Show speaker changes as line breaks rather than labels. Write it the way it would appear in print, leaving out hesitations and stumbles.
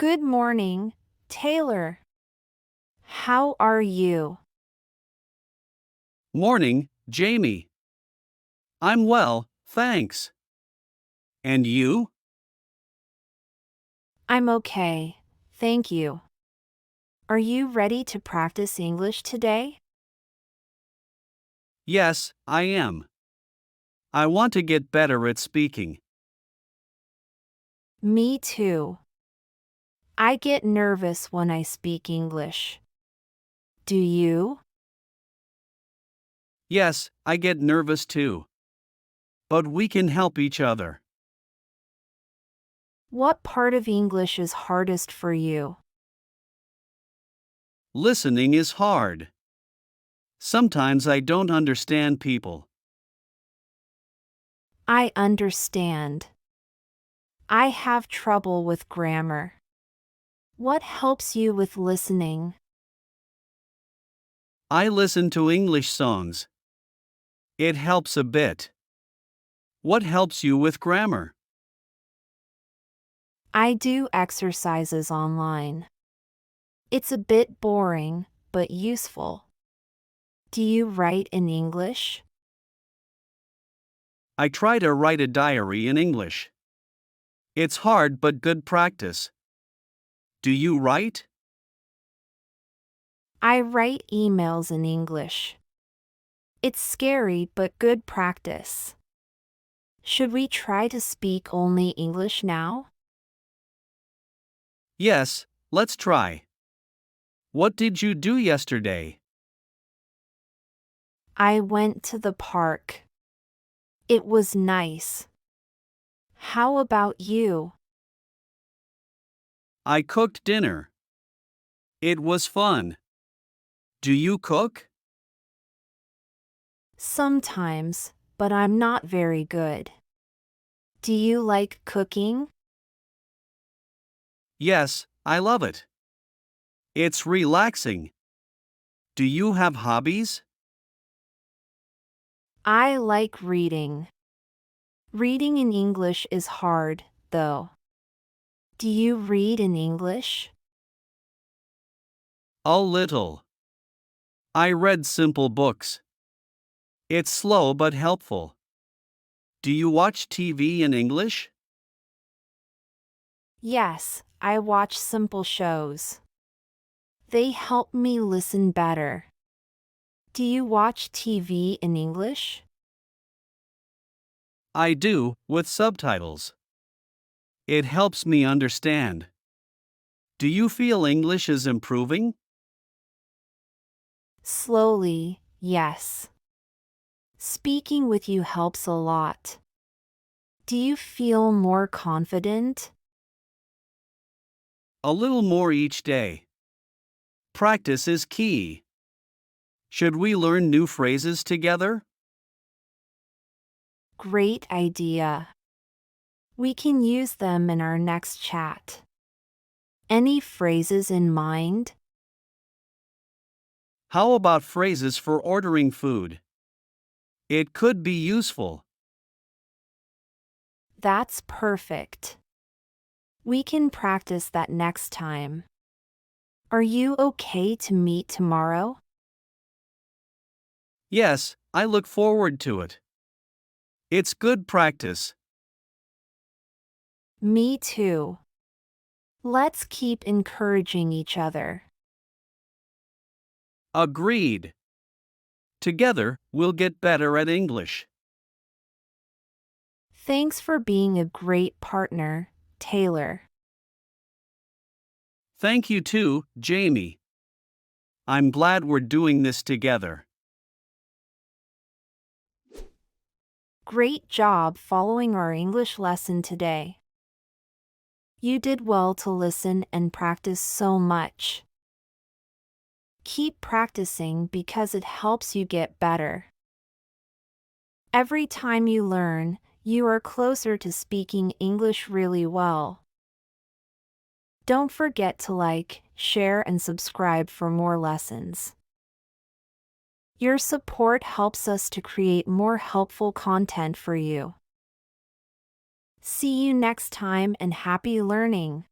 Good morning, Taylor. How are you?
Morning, Jamie. I'm well, thanks. And you?
I'm okay, thank you. Are you ready to practice English today?
Yes, I am. I want to get better at speaking.
Me too. I get nervous when I speak English. Do you?
Yes, I get nervous too. But we can help each other.
What part of English is hardest for you?
Listening is hard. Sometimes I don't understand people.
I understand. I have trouble with grammar. What helps you with listening?
I listen to English songs. It helps a bit. What helps you with grammar?
I do exercises online. It's a bit boring, but useful. Do you write in English?
I try to write a diary in English. It's hard but good practice. Do you write?
I write emails in English. It's scary but good practice. Should we try to speak only English now?
Yes, let's try. What did you do yesterday?
I went to the park. It was nice. How about you?
I cooked dinner. It was fun. Do you cook?
Sometimes, but I'm not very good. Do you like cooking?
Yes, I love it. It's relaxing. Do you have hobbies?
I like reading. Reading in English is hard, though. Do you read in English?
A little. I read simple books. It's slow but helpful. Do you watch TV in English?
Yes, I watch simple shows. They help me listen better. Do you watch TV in English?
I do, with subtitles. It helps me understand. Do you feel English is improving?
Slowly, yes. Speaking with you helps a lot. Do you feel more confident?
A little more each day. Practice is key. Should we learn new phrases together?
Great idea. We can use them in our next chat. Any phrases in mind?
How about phrases for ordering food? It could be useful.
That's perfect. We can practice that next time. Are you okay to meet tomorrow?
Yes, I look forward to it. It's good practice.
Me too. Let's keep encouraging each other.
Agreed. Together, we'll get better at English.
Thanks for being a great partner, Taylor.
Thank you too, Jamie. I'm glad we're doing this together.
Great job following our English lesson today. You did well to listen and practice so much. Keep practicing because it helps you get better. Every time you learn, you are closer to speaking English really well. Don't forget to like, share, and subscribe for more lessons. Your support helps us to create more helpful content for you. See you next time and happy learning!